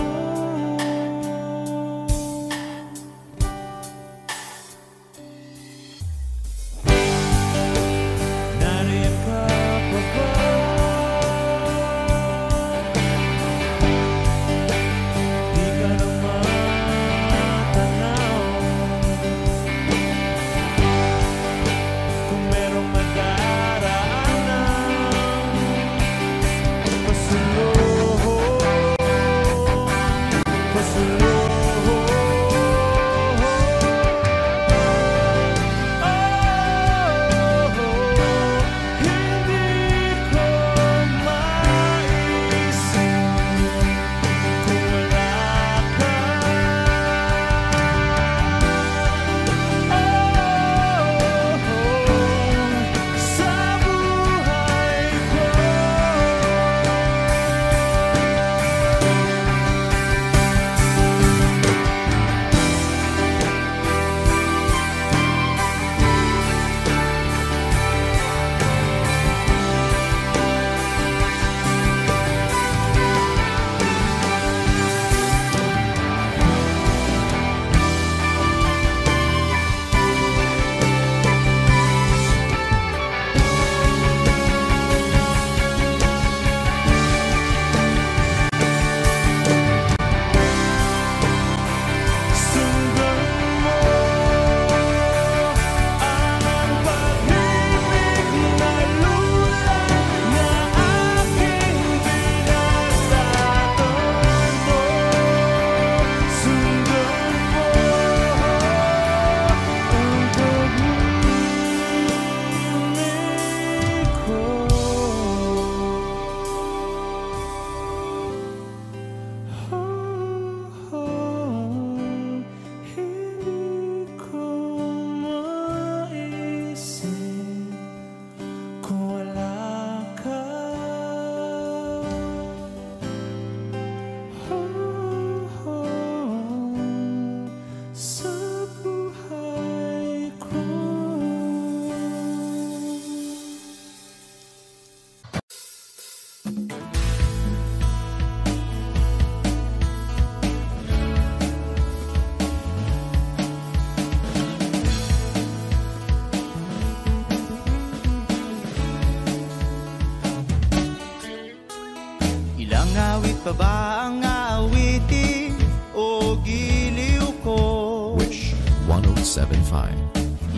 D: awit pa ba ang aawitin o giliw ko?
B: Wish 107.5.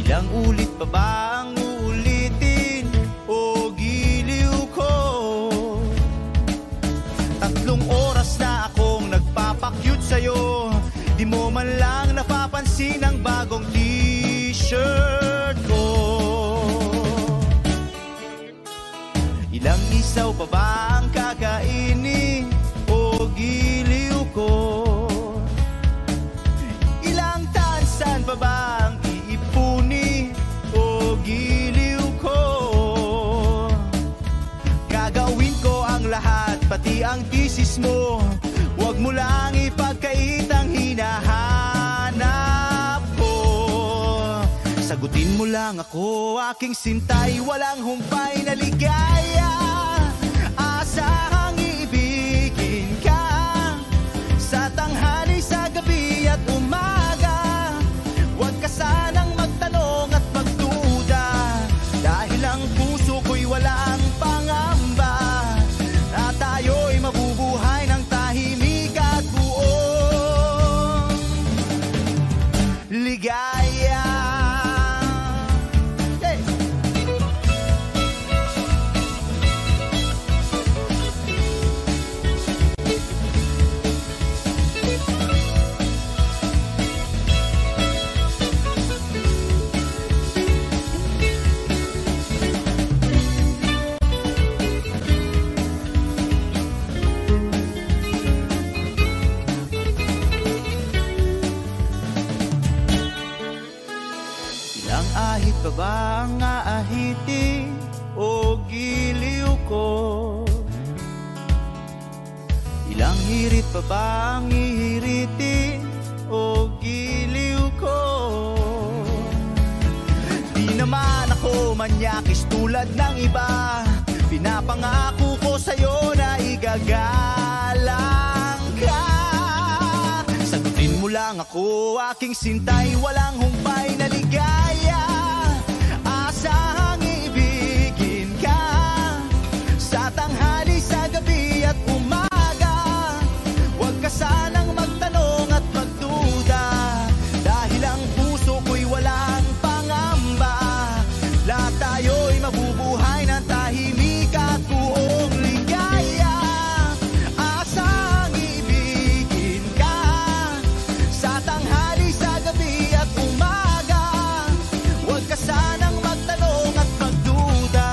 D: Ilang ulit pa ba ang uulitin o giliw ko? 3 oras na akong nagpapakyut sa'yo, di mo man lang napapansin ang bagong t-shirt ko. Ilang isaw pa ba ang kakainin o giliw ko? Ilang tansan pa ba ang iipuni o giliw ko? Gagawin ko ang lahat, pati ang thesis mo. Huwag mo lang ipagkait ang hinahanap ko. Sagutin mo lang ako, aking sintay, walang humpay na ligaya. Asahang iibigin ka sa tanghali, sa gabi at umaga. Huwag ka sanang magtanong at magduda, dahil ang puso ko'y walang pangamba, na tayo'y mabubuhay ng tahimik at buong ligaya. Ahit pa ba ang aahitin o giliw ko? Ilang hirit pa ba ang ihiritin o giliw ko? Di naman ako manyakis tulad ng iba, pinapangako ko sa'yo na igagalang ka. Sagutin mo lang ako, aking sintay, walang humpay na ligaya. Asahang ibigin ka sa tanghali, sa gabi at umaga. Huwag ka sanang magtanong at magduda, dahil ang puso ko'y walang pangamba. Lahat tayo'y mabubuhay ng tahimik at buong ligaya. Asahang ibigin ka sa tanghali, sa gabi at umaga. Huwag ka sanang magtanong at magduda,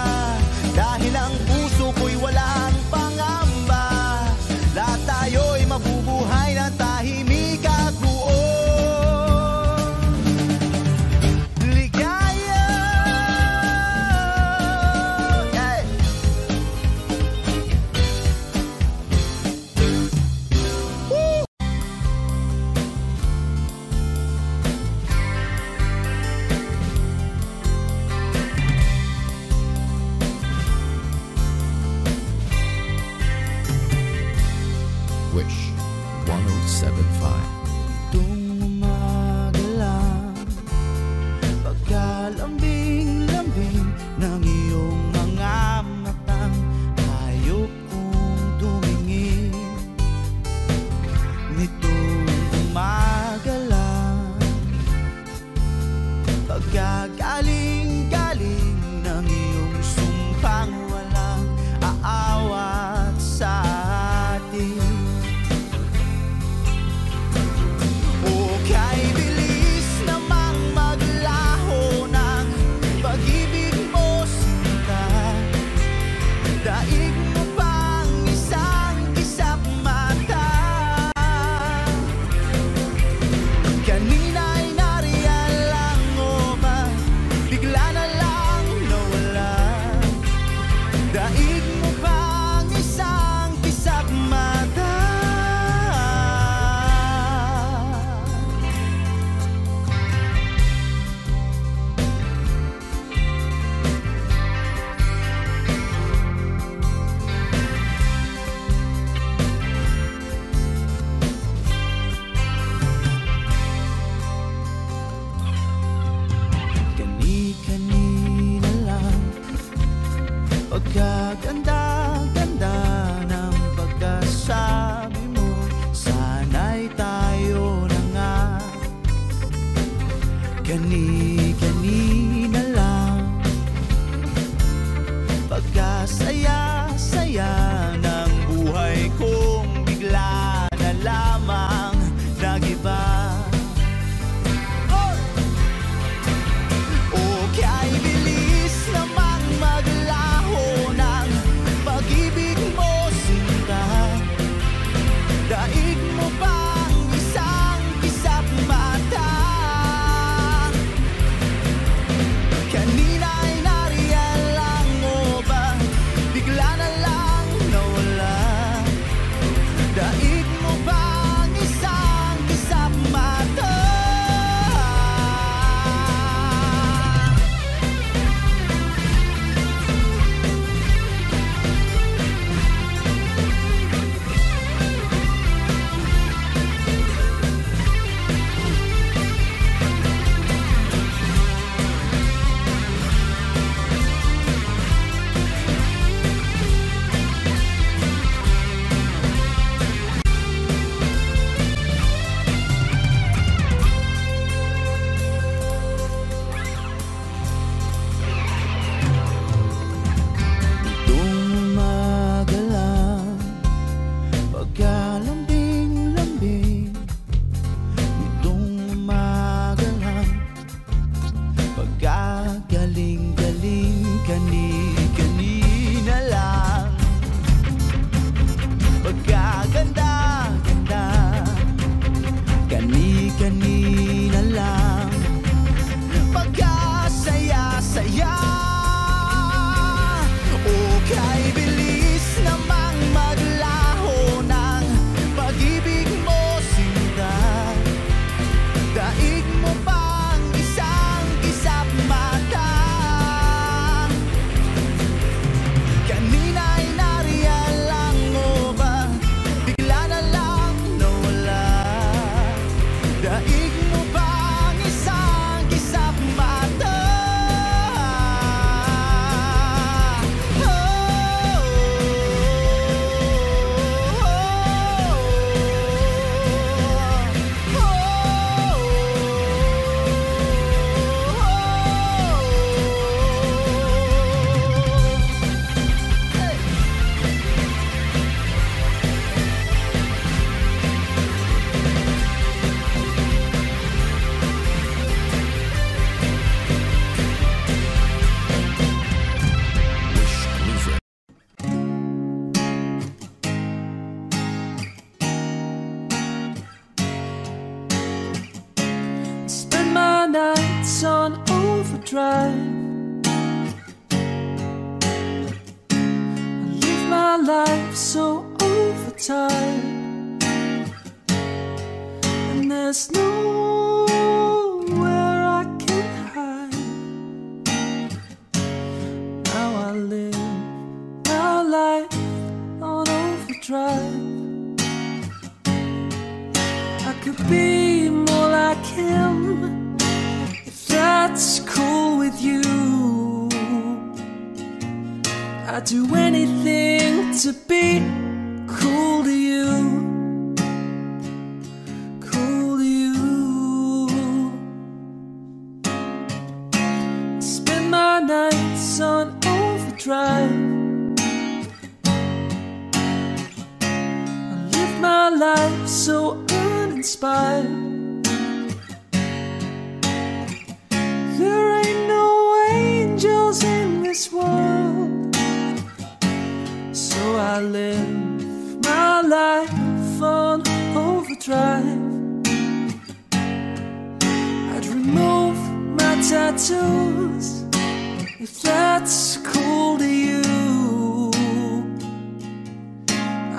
D: dahil ang puso ko'y walang pangamba. Lahat tayo'y mabubuhay ng tahimik at buong ligaya. Yeah. Woo!
B: Wish 107.5.
D: Itong umaga lang, pagkalambing-lambing ng iyong mga matang, hayop kong tumingin. Nitong umaga lang, pagkagaling-galing ng iyong sumpang walang aawat sa atin. Kay bilis namang maglaho ng pag-ibig mo, sinta. Daig mo pang isang kisap mata. Kanina'y nariyan lang mo ba, bigla na lang nawala. Daig mo pang isang kisap mata. Kani-kanina lang, pagkaganda-ganda ng pagkas kani-kani na lang. Pagkasaya-saya ng buhay kong bigla na lamang nagiba. O kay bilis namang maglaho ng pag-ibig mo, sinta. Daig mo bang isang kisap mata? Kanina'y nariyan lang mo ba? Bigla na lang nawala. Daig mo bang isang kisap mata? Kani-kanina lang, pagkasaya-saya. O kay bilis namang maglaho ng pag-ibig mo, sinta. Daig mo bang isang kisap mata? Kanina'y nariyan lang mo ba? Bigla na lang nawala. Daig mo bang isang kisap mata?
C: Spend my nights on overdrive. I live my life so overtired, and there's nowhere I can hide. Now I live my life on overdrive. I could be more like him, if that's cool with you. I'd do anything to be cool to you. Cool to you. Spend my nights on overdrive. I live my life so uninspired. There ain't no angels in this world, so I live my life on overdrive. I'd remove my tattoos if that's cool to you.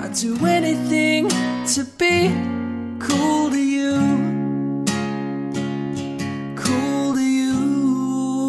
C: I'd do anything to be cool to you. Cool to you.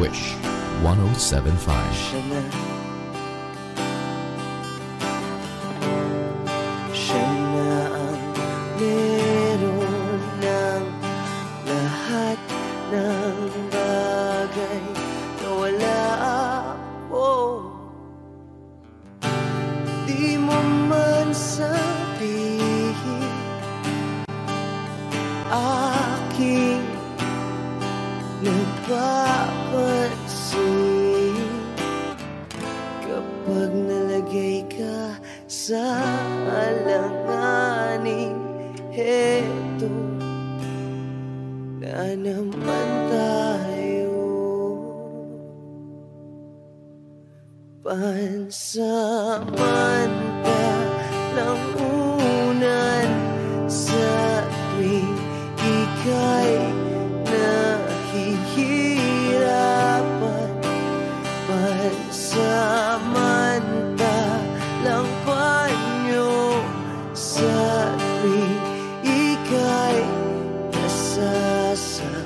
B: Wish 1075.
A: Siya na, siya na ang meron ng lahat ng bagay na wala ako. Di mo man sabihin aking napapansin kapag nalagay ka sa alanganin. Heto na naman tayo, pansamantalang unan sa tuwing ika'y nahihirapan. Pansamantalang panyo sa tuwing ika'y nasasaktan.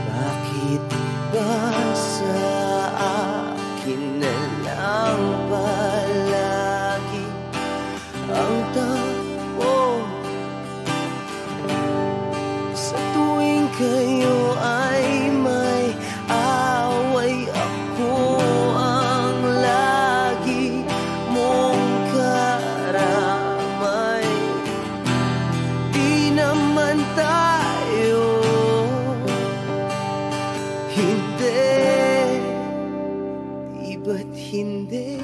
A: Bakit ba sa akin na lang palagi ang takbo? Sa tuwing kayo ay may away, ako ang lagi mong karamay. Di naman tayo, hindi, di ba't hindi?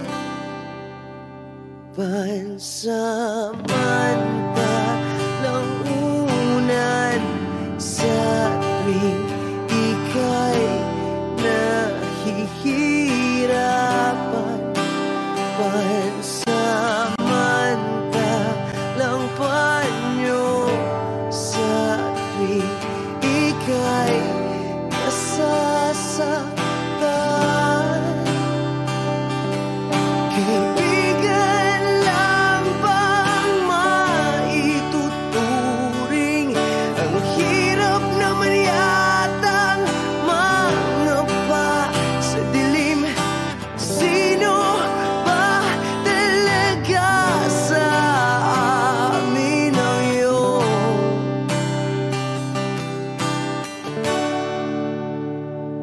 A: Pansamantalang unan sa tuwing ika'y nahihirapan. Pansamantalang panyo sa tuwing ika'y nasasaktan. Kaibigan lang bang maituturing? Ang hirap naman yatang mangapa sa dilim. Sino ba talaga sa amin ang iyong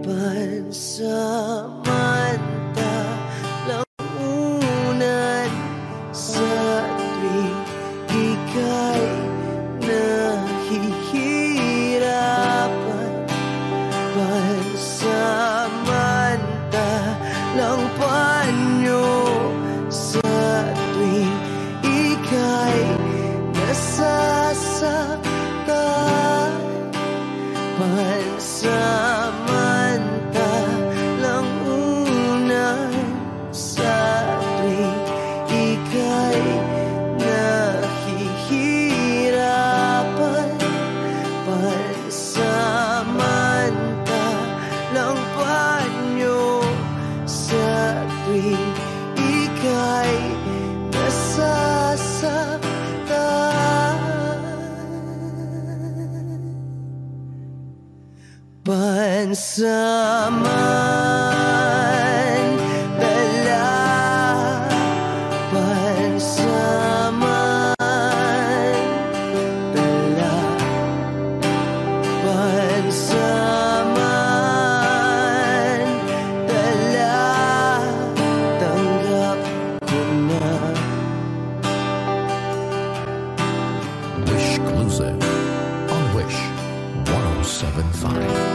A: pansamantalang unan sa tuwing ika'y nahihirapan? Pansamantalang panyo sa tuwing ika'y nasasaktan. Pansamantalang unan sa tuwing ika'y nahihirapan. Pansamantalang panyo sa tuwing ika'y nasasaktan. Pansamantala, pansamantala, pansamantala, tanggap ko na.
B: Wish Exclusive on Wish 1075.